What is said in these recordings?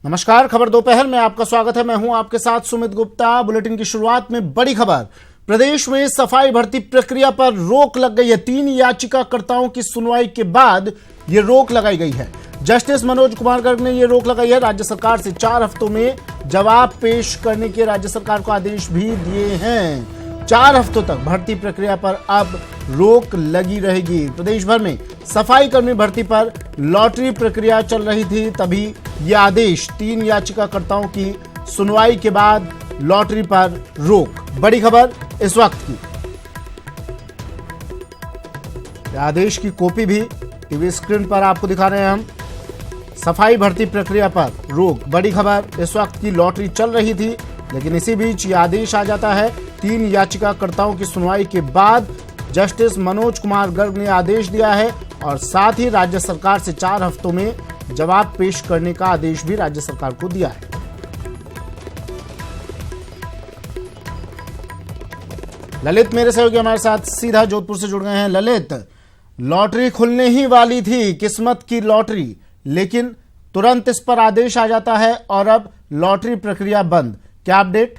नमस्कार, खबर दोपहर में आपका स्वागत है। मैं हूं आपके साथ सुमित गुप्ता। बुलेटिन की शुरुआत में बड़ी खबर। प्रदेश में सफाई भर्ती प्रक्रिया पर रोक लग गई है। 3 याचिकाकर्ताओं की सुनवाई के बाद यह रोक लगाई गई है। जस्टिस मनोज कुमार गर्ग ने यह रोक लगाई है। राज्य सरकार से 4 हफ्तों में जवाब पेश करने के राज्य सरकार को आदेश भी दिए हैं। 4 हफ्तों तक भर्ती प्रक्रिया पर अब रोक लगी रहेगी। प्रदेश भर में सफाई कर्मी भर्ती पर लॉटरी प्रक्रिया चल रही थी, तभी यह आदेश। 3 याचिकाकर्ताओं की सुनवाई के बाद लॉटरी पर रोक। बड़ी खबर इस वक्त की। आदेश की कॉपी भी टीवी स्क्रीन पर आपको दिखा रहे हैं हम। सफाई भर्ती प्रक्रिया पर रोक। बड़ी खबर इस वक्त की। लॉटरी चल रही थी, लेकिन इसी बीच यह आदेश आ जाता है। 3 याचिकाकर्ताओं की सुनवाई के बाद जस्टिस मनोज कुमार गर्ग ने आदेश दिया है और साथ ही राज्य सरकार से 4 हफ्तों में जवाब पेश करने का आदेश भी राज्य सरकार को दिया है। ललित मेरे सहयोगी हमारे साथ सीधा जोधपुर से जुड़ गए हैं। ललित, लॉटरी खुलने ही वाली थी, किस्मत की लॉटरी, लेकिन तुरंत इस पर आदेश आ जाता है और अब लॉटरी प्रक्रिया बंद। क्या अपडेट?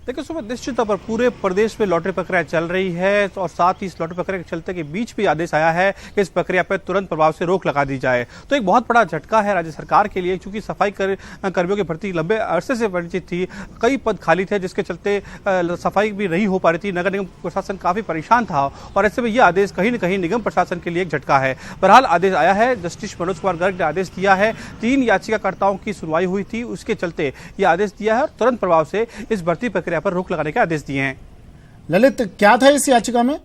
देखिए सुमित, निश्चित तौर पर पूरे प्रदेश में लॉटरी प्रक्रिया चल रही है और साथ ही इस लॉटरी प्रक्रिया के चलते के बीच भी आदेश आया है कि इस प्रक्रिया पर तुरंत प्रभाव से रोक लगा दी जाए। तो एक बहुत बड़ा झटका है राज्य सरकार के लिए, क्योंकि सफाई कर्मियों की भर्ती लंबे अरसे से परिचित थी। कई पद खाली थे जिसके चलते सफाई भी नहीं हो पा रही थी। नगर निगम प्रशासन काफी परेशान था और ऐसे में यह आदेश कहीं न कहीं निगम प्रशासन के लिए एक झटका है। बहरहाल आदेश आया है। जस्टिस मनोज कुमार गर्ग ने आदेश दिया है। 3 याचिकाकर्ताओं की सुनवाई हुई थी, उसके चलते यह आदेश दिया है और तुरंत प्रभाव से इस भर्ती प्रक्रिया पर रोक लगाने के आदेश दिए हैं। ललित, क्या था इस याचिका में?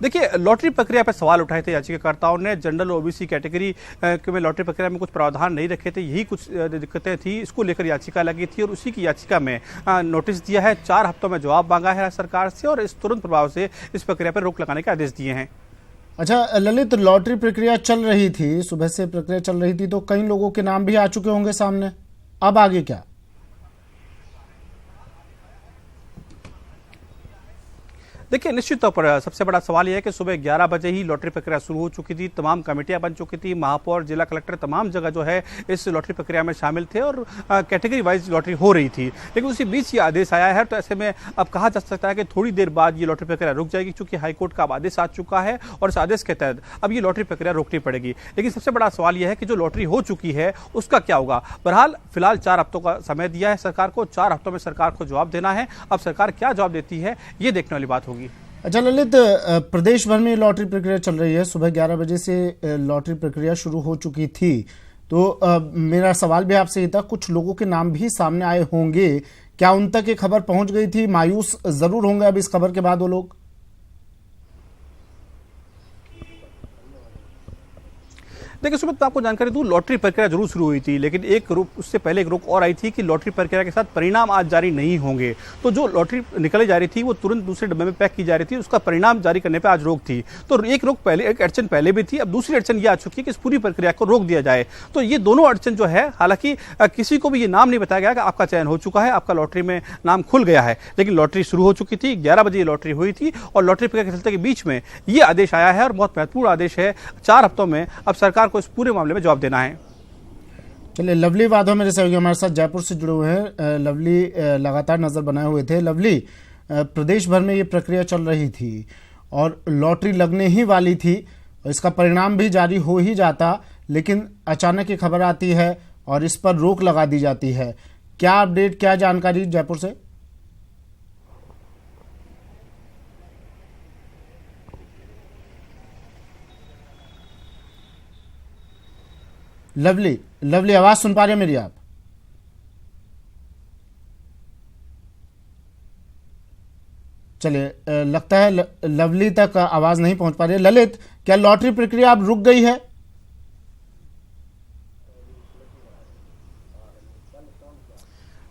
देखिए, लॉटरी प्रक्रिया पर सवाल उठाए थे याचिकाकर्ताओं ने। जनरल ओबीसी कैटेगरी में लॉटरी प्रक्रिया में कुछ प्रावधान नहीं रखे थे, यही कुछ दिक्कतें थी। इसको लेकर याचिका लगी थी और उसी की याचिका में नोटिस दिया है। 4 हफ्तों में जवाब मांगा है सरकार से और इस तुरंत प्रभाव से इस प्रक्रिया पर रोक लगाने के आदेश दिए हैं। अच्छा ललित, लॉटरी प्रक्रिया चल रही थी, सुबह से प्रक्रिया चल रही थी, तो कई लोगों के नाम भी आ चुके होंगे सामने। अब आगे क्या? देखिए, निश्चित तौर पर सबसे बड़ा सवाल यह है कि सुबह 11 बजे ही लॉटरी प्रक्रिया शुरू हो चुकी थी। तमाम कमेटियां बन चुकी थी। महापौर, जिला कलेक्टर, तमाम जगह जो है इस लॉटरी प्रक्रिया में शामिल थे और कैटेगरी वाइज लॉटरी हो रही थी। लेकिन उसी बीच ये आदेश आया है, तो ऐसे में अब कहा जा सकता है कि थोड़ी देर बाद ये लॉटरी प्रक्रिया रुक जाएगी, क्योंकि हाईकोर्ट का अब आदेश आ चुका है और इस आदेश के तहत अब ये लॉटरी प्रक्रिया रोकनी पड़ेगी। लेकिन सबसे बड़ा सवाल यह है कि जो लॉटरी हो चुकी है उसका क्या होगा। बहरहाल फिलहाल 4 हफ्तों का समय दिया है सरकार को। 4 हफ्तों में सरकार को जवाब देना है। अब सरकार क्या जवाब देती है, ये देखने वाली बात होगी। अच्छा ललित, प्रदेश भर में लॉटरी प्रक्रिया चल रही है। सुबह 11 बजे से लॉटरी प्रक्रिया शुरू हो चुकी थी, तो मेरा सवाल भी आपसे ये था, कुछ लोगों के नाम भी सामने आए होंगे, क्या उन तक ये खबर पहुंच गई थी? मायूस जरूर होंगे अब इस खबर के बाद वो लोग। देखिए सुमित, मैं आपको जानकारी दूं, लॉटरी प्रक्रिया जरूर शुरू हुई थी, लेकिन उससे पहले एक रोक और आई थी कि लॉटरी प्रक्रिया के साथ परिणाम आज जारी नहीं होंगे। तो जो लॉटरी निकली जा रही थी वो तुरंत दूसरे डब्बे में पैक की जा रही थी, उसका परिणाम जारी करने पर आज रोक थी। तो एक अड़चन पहले भी थी, अब दूसरी अड़चन ये आ चुकी है कि इस पूरी प्रक्रिया को रोक दिया जाए। तो ये दोनों अड़चन जो है, हालांकि किसी को भी ये नाम नहीं बताया गया कि आपका चयन हो चुका है, आपका लॉटरी में नाम खुल गया है, लेकिन लॉटरी शुरू हो चुकी थी। 11 बजे ये लॉटरी हुई थी और लॉटरी प्रक्रिया के चलते के बीच में ये आदेश आया है और बहुत महत्वपूर्ण आदेश है। 4 हफ्तों में अब सरकार को इस पूरे मामले में जवाब देना है। चलिए, लवली वाधव मेरे सहयोगी हमारे साथ जयपुर से जुड़े हुए हैं। लवली लगातार नजर बनाए हुए थे। लवली, प्रदेश भर में ये प्रक्रिया चल रही थी और लॉटरी लगने ही वाली थी, इसका परिणाम भी जारी हो ही जाता, लेकिन अचानक ये खबर आती है और इस पर रोक लगा दी जाती है। क्या अपडेट, क्या जानकारी जयपुर से? लवली, आवाज सुन पा रहे हैं मेरी आप? चलिए, लगता है लवली तक आवाज नहीं पहुंच पा रही है। ललित, क्या लॉटरी प्रक्रिया अब रुक गई है?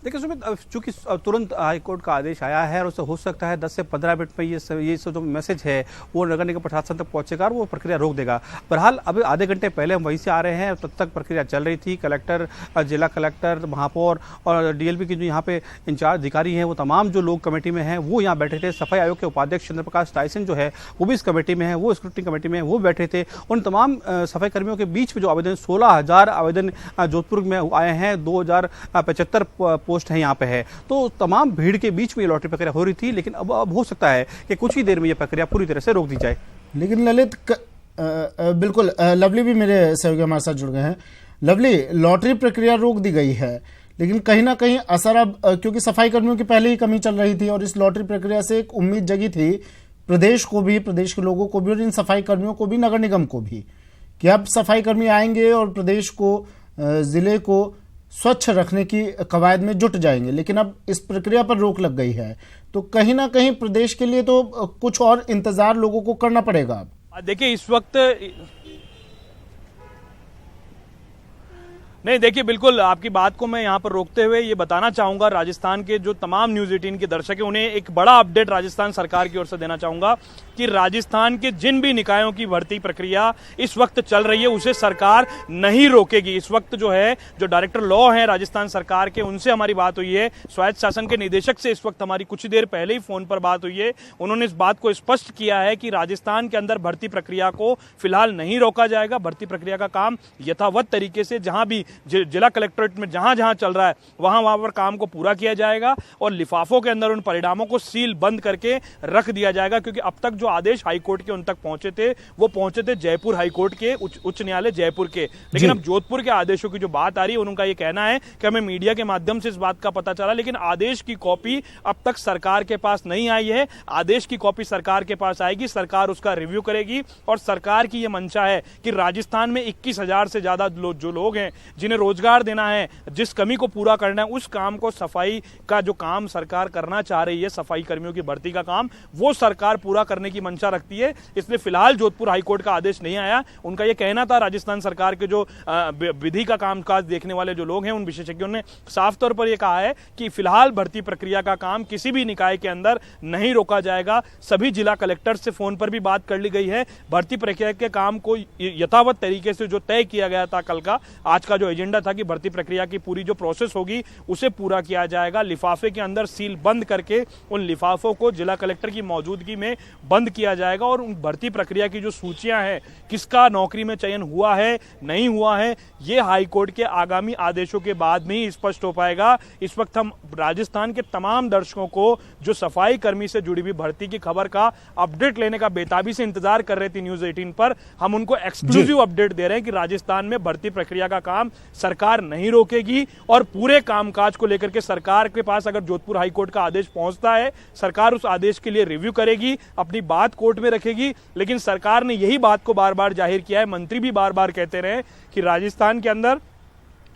देखिए सुमित, चूंकि तुरंत हाईकोर्ट का आदेश आया है और उससे हो सकता है 10 से 15 मिनट में ये जो मैसेज है वो नगर निगम प्रशासन तक पहुंचेगा और वो प्रक्रिया रोक देगा। बहरहाल अभी आधे घंटे पहले हम वहीं से आ रहे हैं, तब तक प्रक्रिया चल रही थी। कलेक्टर, जिला कलेक्टर, महापौर और डीएलपी के जो यहाँ पे इंचार्ज अधिकारी हैं वो तमाम जो लोग कमेटी में हैं वो यहाँ बैठे थे। सफाई आयोग के उपाध्यक्ष चंद्र प्रकाश टाइसन जो है वो भी इस कमेटी में है, वो स्क्रूटनी कमेटी में वो बैठे थे। उन तमाम सफाई कर्मियों के बीच में जो आवेदन 16,000 आवेदन जोधपुर में आए हैं, 2075 पोस्ट है यहाँ पे है, तो तमाम भीड़ के बीच में ये लॉटरी प्रक्रिया हो रही थी। लेकिन अब हो सकता है कि कुछ ही देर में ये प्रक्रिया पूरी तरह से रोक दी जाए। लेकिन ललित बिल्कुल, लवली भी मेरे सहयोगी हमारे साथ जुड़ गए हैं। लवली, लॉटरी प्रक्रिया रोक दी गई है, लेकिन कहीं ना कहीं असर अब, क्योंकि सफाई कर्मियों की पहले ही कमी चल रही थी और इस लॉटरी प्रक्रिया से एक उम्मीद जगी थी प्रदेश को भी, प्रदेश के लोगों को भी और इन सफाई कर्मियों को भी, नगर निगम को भी, कि अब सफाई कर्मी आएंगे और प्रदेश को, जिले को स्वच्छ रखने की कवायद में जुट जाएंगे। लेकिन अब इस प्रक्रिया पर रोक लग गई है, तो कहीं ना कहीं प्रदेश के लिए तो कुछ और इंतजार लोगों को करना पड़ेगा। अब देखिए इस वक्त नहीं, देखिए बिल्कुल आपकी बात को मैं यहाँ पर रोकते हुए ये बताना चाहूंगा, राजस्थान के जो तमाम न्यूज 18 के दर्शक हैं उन्हें एक बड़ा अपडेट राजस्थान सरकार की ओर से देना चाहूंगा कि राजस्थान के जिन भी निकायों की भर्ती प्रक्रिया इस वक्त चल रही है उसे सरकार नहीं रोकेगी। इस वक्त जो है, जो डायरेक्टर लॉ है राजस्थान सरकार के, उनसे हमारी बात हुई है। स्वायत्त शासन के निदेशक से इस वक्त हमारी कुछ देर पहले ही फोन पर बात हुई है। उन्होंने इस बात को स्पष्ट किया है कि राजस्थान के अंदर भर्ती प्रक्रिया को फिलहाल नहीं रोका जाएगा। भर्ती प्रक्रिया का काम यथावत तरीके से जहां भी जिला कलेक्ट्रेट में जहां जहां चल रहा है वहां पर काम को पूरा किया जाएगा और लिफाफों के अंदर उन परिणामों को सील बंद करके रख दिया जाएगा। क्योंकि अब तक जो आदेश हाईकोर्ट के उन तक पहुंचे थे वो पहुंचे थे जयपुर हाईकोर्ट के, उच्च न्यायालय जयपुर के। लेकिन अब जोधपुर के आदेशों की जो बात आ रही है, उनका ये कहना है कि हमें मीडिया के माध्यम से इस बात का पता चला, लेकिन आदेश की कॉपी अब तक सरकार के पास नहीं आई है। आदेश की कॉपी सरकार के पास आएगी, सरकार उसका रिव्यू करेगी और सरकार की यह मंशा है कि राजस्थान में 21,000 से ज्यादा जो लोग हैं जिन्हें रोजगार देना है, जिस कमी को पूरा करना है, उस काम को, सफाई का जो काम सरकार करना चाह रही है, सफाई कर्मियों की भर्ती का काम, वो सरकार पूरा करने की मंशा रखती है। इसलिए फिलहाल जोधपुर हाईकोर्ट का आदेश नहीं आया। उनका यह कहना था, राजस्थान सरकार के जो विधि का कामकाज देखने वाले जो लोग हैं उन विशेषज्ञों ने साफ तौर पर यह कहा है कि फिलहाल भर्ती प्रक्रिया का काम किसी भी निकाय के अंदर नहीं रोका जाएगा। सभी जिला कलेक्टर से फोन पर भी बात कर ली गई है। भर्ती प्रक्रिया के काम को यथावत तरीके से जो तय किया गया था, कल का, आज का जो एजेंडा था कि भर्ती प्रक्रिया की पूरी जो प्रोसेस होगी उसे पूरा किया जाएगा। लिफाफे के अंदर सील बंद करके उन लिफाफों को जिला कलेक्टर की मौजूदगी में बंद किया जाएगा और उन भर्ती प्रक्रिया की जो सूचियां हैं, किसका नौकरी में चयन हुआ है नहीं हुआ है, ये हाईकोर्ट के आगामी आदेशों के बाद में ही स्पष्ट हो पाएगा। इस वक्त हम राजस्थान के तमाम दर्शकों को जो सफाई कर्मी से जुड़ी हुई भर्ती की खबर का अपडेट लेने का बेताबी से इंतजार कर रहे थे न्यूज 18 पर, हम उनको एक्सक्लूसिव अपडेट दे रहे हैं कि राजस्थान में भर्ती प्रक्रिया का काम सरकार नहीं रोकेगी और पूरे कामकाज को लेकर के सरकार के पास अगर जोधपुर हाईकोर्ट का आदेश पहुंचता है, सरकार उस आदेश के लिए रिव्यू करेगी, अपनी बात कोर्ट में रखेगी। लेकिन सरकार ने यही बात को बार बार जाहिर किया है, मंत्री भी बार बार कहते रहे कि राजस्थान के अंदर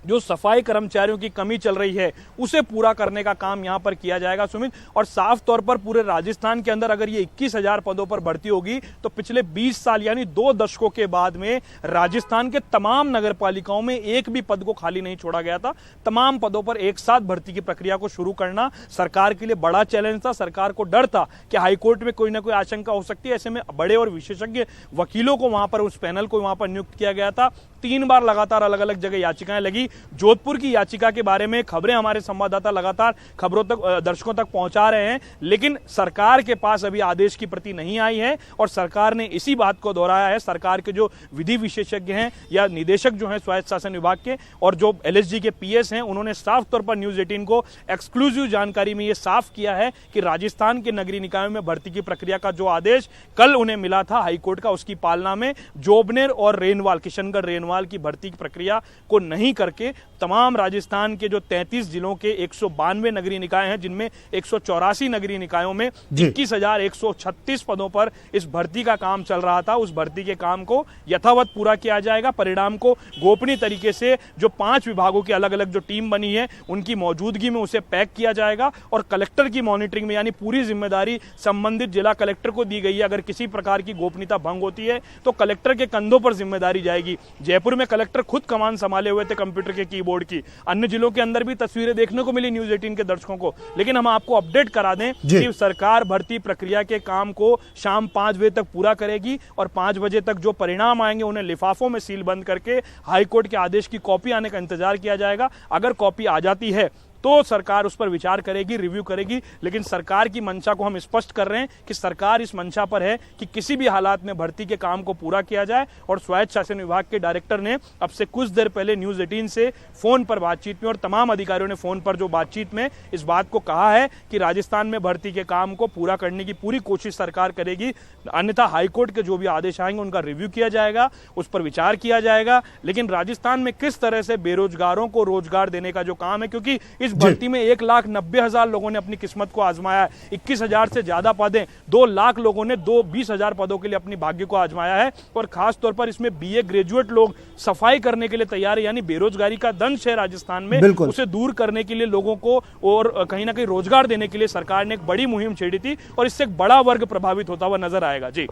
जो सफाई कर्मचारियों की कमी चल रही है उसे पूरा करने का काम यहां पर किया जाएगा सुमित। और साफ तौर पर पूरे राजस्थान के अंदर अगर ये 21,000 पदों पर भर्ती होगी तो पिछले 20 साल यानी 2 दशकों के बाद में राजस्थान के तमाम नगर पालिकाओं में एक भी पद को खाली नहीं छोड़ा गया था। तमाम पदों पर एक साथ भर्ती की प्रक्रिया को शुरू करना सरकार के लिए बड़ा चैलेंज था। सरकार को डर था कि हाईकोर्ट में कोई ना कोई आशंका हो सकती है। ऐसे में बड़े और विशेषज्ञ वकीलों को वहां पर, उस पैनल को वहां पर नियुक्त किया गया था। 3 बार लगातार अलग अलग जगह याचिकाएं लगी। जोधपुर की याचिका के बारे में खबरें हमारे संवाददाता लगातार खबरों तक, दर्शकों तक पहुंचा रहे हैं, लेकिन सरकार के पास अभी आदेश की प्रति नहीं आई है और सरकार ने इसी बात को दोहराया है। सरकार के जो विधि विशेषज्ञ हैं या निदेशक जो हैं स्वायत्त शासन विभाग के और जो एलएसजी के पीएस हैं, उन्होंने साफ तौर पर न्यूज 18 को एक्सक्लूसिव जानकारी में यह साफ किया है कि राजस्थान के नगरीय निकायों में भर्ती की प्रक्रिया का जो आदेश कल उन्हें मिला था हाईकोर्ट का, उसकी पालना में जोबनेर और रेनवाल, किशनगढ़ रेनवाल की भर्ती की प्रक्रिया को नहीं करके तमाम राजस्थान के जो 33 जिलों के 192 नगरीय निकाय हैं, जिनमें 184 नगरीय निकायों में 21,136 पदों पर इस भर्ती का काम चल रहा था, उस भर्ती के काम को यथावत पूरा किया जाएगा। परिणाम को गोपनीय तरीके से जो 5 विभागों की अलग अलग जो टीम बनी है उनकी मौजूदगी में उसे पैक किया जाएगा और कलेक्टर की मॉनिटरिंग में, यानी पूरी जिम्मेदारी संबंधित जिला कलेक्टर को दी गई है। अगर किसी प्रकार की गोपनीयता भंग होती है तो कलेक्टर के कंधों पर जिम्मेदारी जाएगी। जयपुर में कलेक्टर खुद कमान संभाले हुए थे कंप्यूटर कंप्यूटर के कीबोर्ड की। अन्य जिलों के अंदर भी तस्वीरें देखने को मिली न्यूज 18 के दर्शकों को, लेकिन हम आपको अपडेट करा दें कि सरकार भर्ती प्रक्रिया के काम को शाम 5 बजे तक पूरा करेगी और 5 बजे तक जो परिणाम आएंगे उन्हें लिफाफों में सील बंद करके हाईकोर्ट के आदेश की कॉपी आने का इंतजार किया जाएगा। अगर कॉपी आ जाती है तो सरकार उस पर विचार करेगी, रिव्यू करेगी, लेकिन सरकार की मंशा को हम स्पष्ट कर रहे हैं कि सरकार इस मंशा पर है कि किसी भी हालात में भर्ती के काम को पूरा किया जाए। और स्वायत्त शासन विभाग के डायरेक्टर ने अब से कुछ देर पहले न्यूज 18 से फोन पर बातचीत में और तमाम अधिकारियों ने फोन पर जो बातचीत में इस बात को कहा है कि राजस्थान में भर्ती के काम को पूरा करने की पूरी कोशिश सरकार करेगी, अन्यथा हाईकोर्ट के जो भी आदेश आएंगे उनका रिव्यू किया जाएगा, उस पर विचार किया जाएगा। लेकिन राजस्थान में किस तरह से बेरोजगारों को रोजगार देने का जो काम है, क्योंकि इस भर्ती में 1,90,000 लोगों ने अपनी किस्मत को आजमाया है, 21,000 से ज्यादा पद हैं, 2 लाख लोगों ने 20,000 पदों के लिए अपनी भाग्य को आजमाया है। और खास तौर पर इसमें बीए ग्रेजुएट लोग सफाई करने के लिए तैयार है, यानी बेरोजगारी का दंश है राजस्थान में, उसे दूर करने के लिए लोगों को और कहीं ना कहीं रोजगार देने के लिए सरकार ने एक बड़ी मुहिम छेड़ी थी और इससे एक बड़ा वर्ग प्रभावित होता हुआ नजर आएगा। जी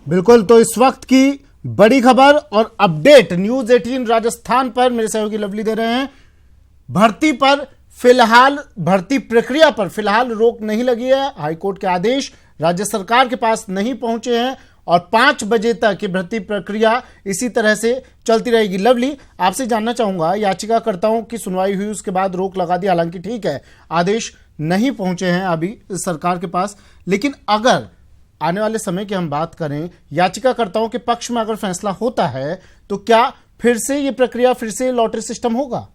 बिल्कुल, तो इस वक्त की बड़ी खबर और अपडेट न्यूज 18 राजस्थान पर मेरे सहयोगी लवली दे रहे हैं। भर्ती पर फिलहाल, भर्ती प्रक्रिया पर फिलहाल रोक नहीं लगी है। हाईकोर्ट के आदेश राज्य सरकार के पास नहीं पहुंचे हैं और 5 बजे तक ये भर्ती प्रक्रिया इसी तरह से चलती रहेगी। लवली, आपसे जानना चाहूंगा, याचिकाकर्ताओं की सुनवाई हुई, उसके बाद रोक लगा दी, हालांकि ठीक है आदेश नहीं पहुंचे हैं अभी सरकार के पास, लेकिन अगर आने वाले समय की हम बात करें, याचिकाकर्ताओं के पक्ष में अगर फैसला होता है तो क्या फिर से ये प्रक्रिया, फिर से लॉटरी सिस्टम होगा?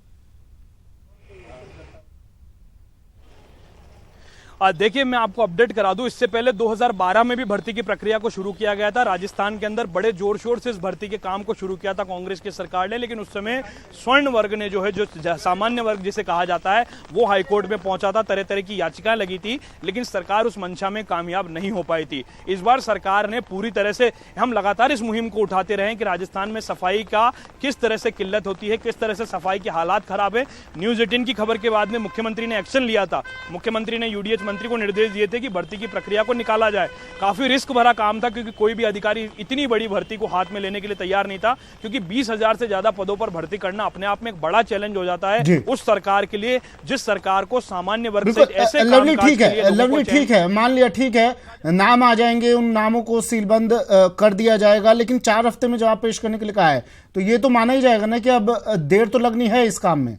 देखिए, मैं आपको अपडेट करा दूं, इससे पहले 2012 में भी भर्ती की प्रक्रिया को शुरू किया गया था। राजस्थान के अंदर बड़े जोर शोर से इस भर्ती के काम को शुरू किया था कांग्रेस की सरकार ने, लेकिन उस समय स्वर्ण वर्ग ने जो है, जो सामान्य वर्ग जिसे कहा जाता है, वो हाईकोर्ट में पहुंचा था, तरह तरह की याचिकाएं लगी थी, लेकिन सरकार उस मंशा में कामयाब नहीं हो पाई थी। इस बार सरकार ने पूरी तरह से, हम लगातार इस मुहिम को उठाते रहे कि राजस्थान में सफाई का किस तरह से किल्लत होती है, किस तरह से सफाई के हालात खराब है। न्यूज 18 की खबर के बाद में मुख्यमंत्री ने एक्शन लिया था। मुख्यमंत्री ने यूडीएच मंत्री को निर्देश दिए थे कि भर्ती की प्रक्रिया को निकाला जाए। काफी रिस्क भरा काम था, क्योंकि कोई भी अधिकारी इतनी बड़ी भर्ती को हाथ में लेने के लिए तैयार नहीं था, क्योंकि 20,000 से ज्यादा पदों पर भर्ती करना अपने आप में एक बड़ा चैलेंज हो जाता है उस सरकार के लिए, जिस सरकार को सामान्य वर्ग से ऐसे लवली ठीक है, मान लिया ठीक है, नाम आ जाएंगे, उन नामों को सीलबंद कर दिया जाएगा, लेकिन 4 हफ्ते में जवाब पेश करने के लिए कहा है, तो ये तो माना ही जाएगा ना कि अब देर तो लगनी है इस काम में।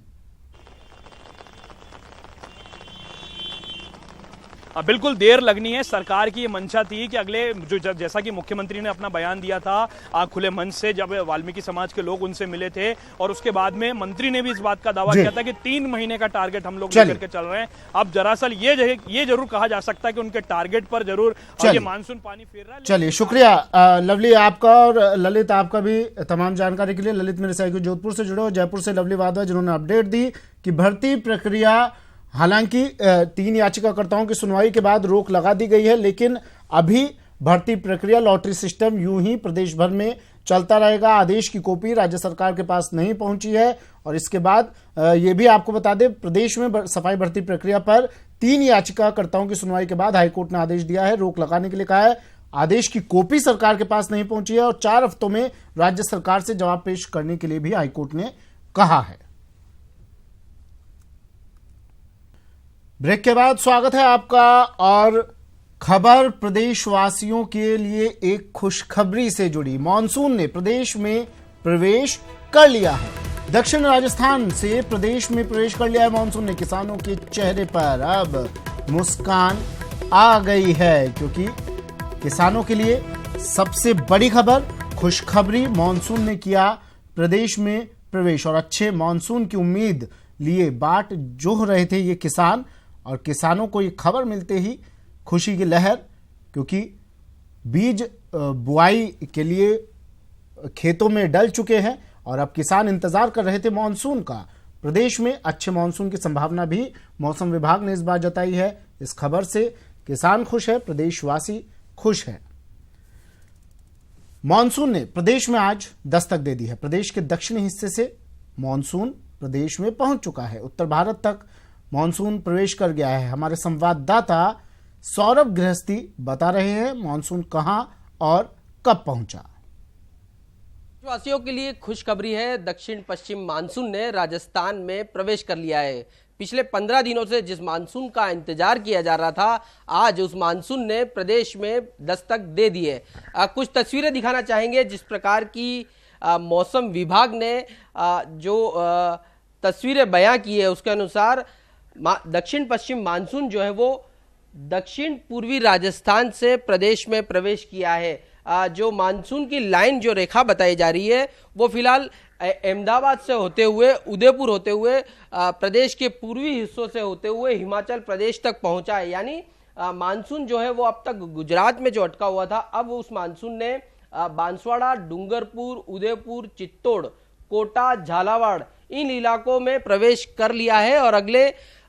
बिल्कुल देर लगनी है। सरकार की ये मंशा थी कि अगले, जो जैसा कि मुख्यमंत्री ने अपना बयान दिया था खुले मंच से, जब वाल्मीकि समाज के लोग उनसे मिले थे, और उसके बाद में मंत्री ने भी इस बात का दावा किया था कि 3 महीने का टारगेट हम लोग लेकर के चल रहे हैं। अब दरअसल ये जरूर कहा जा सकता है कि उनके टारगेट पर जरूर ये मानसून पानी फेर रहा है। चलिए, शुक्रिया लवली आपका, और ललित आपका भी तमाम जानकारी के लिए। ललित मेरे सहयोगी जोधपुर से जुड़े हो, जयपुर से लवली वाधवा, जिन्होंने अपडेट दी कि भर्ती प्रक्रिया, हालांकि 3 याचिकाकर्ताओं की सुनवाई के बाद रोक लगा दी गई है, लेकिन अभी भर्ती प्रक्रिया, लॉटरी सिस्टम यूं ही प्रदेश भर में चलता रहेगा। आदेश की कॉपी राज्य सरकार के पास नहीं पहुंची है। और इसके बाद ये भी आपको बता दें, प्रदेश में सफाई भर्ती प्रक्रिया पर 3 याचिकाकर्ताओं की सुनवाई के बाद हाईकोर्ट ने आदेश दिया है, रोक लगाने के लिए कहा है। आदेश की कॉपी सरकार के पास नहीं पहुंची है और 4 हफ्तों में राज्य सरकार से जवाब पेश करने के लिए भी हाईकोर्ट ने कहा है। ब्रेक के बाद स्वागत है आपका, और खबर प्रदेशवासियों के लिए एक खुशखबरी से जुड़ी। मॉनसून ने प्रदेश में प्रवेश कर लिया है। दक्षिण राजस्थान से प्रदेश में प्रवेश कर लिया है मॉनसून ने। किसानों के चेहरे पर अब मुस्कान आ गई है, क्योंकि किसानों के लिए सबसे बड़ी खबर, खुशखबरी, मॉनसून ने किया प्रदेश में प्रवेश। और अच्छे मॉनसून की उम्मीद लिए बाट जोह रहे थे ये किसान, और किसानों को ये खबर मिलते ही खुशी की लहर, क्योंकि बीज बुआई के लिए खेतों में डल चुके हैं और अब किसान इंतजार कर रहे थे मॉनसून का। प्रदेश में अच्छे मॉनसून की संभावना भी मौसम विभाग ने इस बार जताई है। इस खबर से किसान खुश है, प्रदेशवासी खुश है। मॉनसून ने प्रदेश में आज दस्तक दे दी है। प्रदेश के दक्षिणी हिस्से से मॉनसून प्रदेश में पहुंच चुका है। उत्तर भारत तक मॉनसून प्रवेश कर गया है। हमारे संवाददाता सौरभ गृहस्थी बता रहे हैं मॉनसून कहां और कब पहुंचा। वासियों के लिए खुशखबरी है। दक्षिण पश्चिम मानसून ने राजस्थान में प्रवेश कर लिया है। पिछले 15 दिनों से जिस मानसून का इंतजार किया जा रहा था, आज उस मानसून ने प्रदेश में दस्तक दे दी है। कुछ तस्वीरें दिखाना चाहेंगे जिस प्रकार की मौसम विभाग ने जो तस्वीरें बयां की है उसके अनुसार दक्षिण पश्चिम मानसून जो है वो दक्षिण पूर्वी राजस्थान से प्रदेश में प्रवेश किया है। जो मानसून की लाइन जो रेखा बताई जा रही है वो फिलहाल अहमदाबाद से होते हुए उदयपुर होते हुए प्रदेश के पूर्वी हिस्सों से होते हुए हिमाचल प्रदेश तक पहुंचा है। यानी मानसून जो है वो अब तक गुजरात में जो अटका हुआ था, अब उस मानसून ने बांसवाड़ा, डूंगरपुर, उदयपुर, चित्तौड़, कोटा, झालावाड़ इन इलाकों में प्रवेश कर लिया है और अगले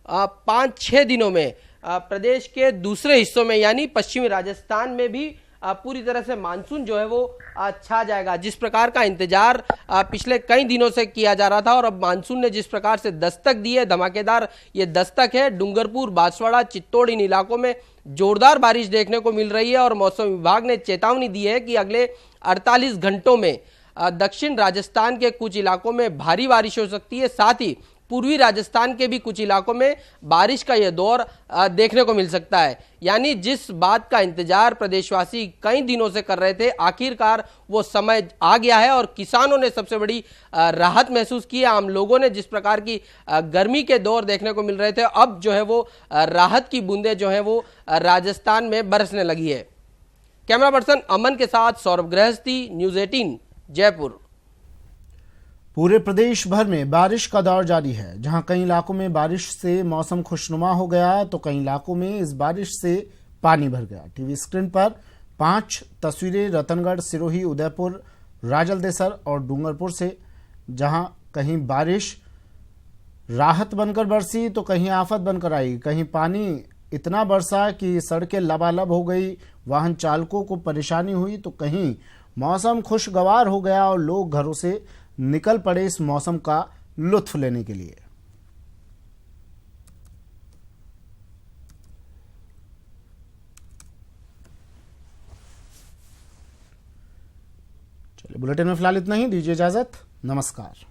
5-6 दिनों में प्रदेश के दूसरे हिस्सों में यानी पश्चिमी राजस्थान में भी पूरी तरह से मानसून जो है वो छा जाएगा। जिस प्रकार का इंतजार पिछले कई दिनों से किया जा रहा था और अब मानसून ने जिस प्रकार से दस्तक दी है, धमाकेदार ये दस्तक है। डूंगरपुर, बांसवाड़ा, चित्तौड़ इन इलाकों में जोरदार बारिश देखने को मिल रही है और मौसम विभाग ने चेतावनी दी है कि अगले 48 घंटों में दक्षिण राजस्थान के कुछ इलाकों में भारी बारिश हो सकती है। साथ ही पूर्वी राजस्थान के भी कुछ इलाकों में बारिश का यह दौर देखने को मिल सकता है। यानी जिस बात का इंतजार प्रदेशवासी कई दिनों से कर रहे थे, आखिरकार वो समय आ गया है और किसानों ने सबसे बड़ी राहत महसूस की है। आम लोगों ने जिस प्रकार की गर्मी के दौर देखने को मिल रहे थे, अब जो है वो राहत की बूंदें जो है वो राजस्थान में बरसने लगी है। कैमरा पर्सन अमन के साथ सौरभ गृहस्थी, न्यूज 18 जयपुर। पूरे प्रदेश भर में बारिश का दौर जारी है। जहां कई इलाकों में बारिश से मौसम खुशनुमा हो गया तो कई इलाकों में इस बारिश से पानी भर गया। टीवी स्क्रीन पर 5 तस्वीरें रतनगढ़, सिरोही, उदयपुर, राजलदेसर और डूंगरपुर से, जहां कहीं बारिश राहत बनकर बरसी तो कहीं आफत बनकर आई। कहीं पानी इतना बरसा कि सड़कें लबालब हो गई, वाहन चालकों को परेशानी हुई तो कहीं मौसम खुशगवार हो गया और लोग घरों से निकल पड़े इस मौसम का लुत्फ लेने के लिए। चलिए, बुलेटिन में फिलहाल इतना ही। दीजिए इजाजत। नमस्कार।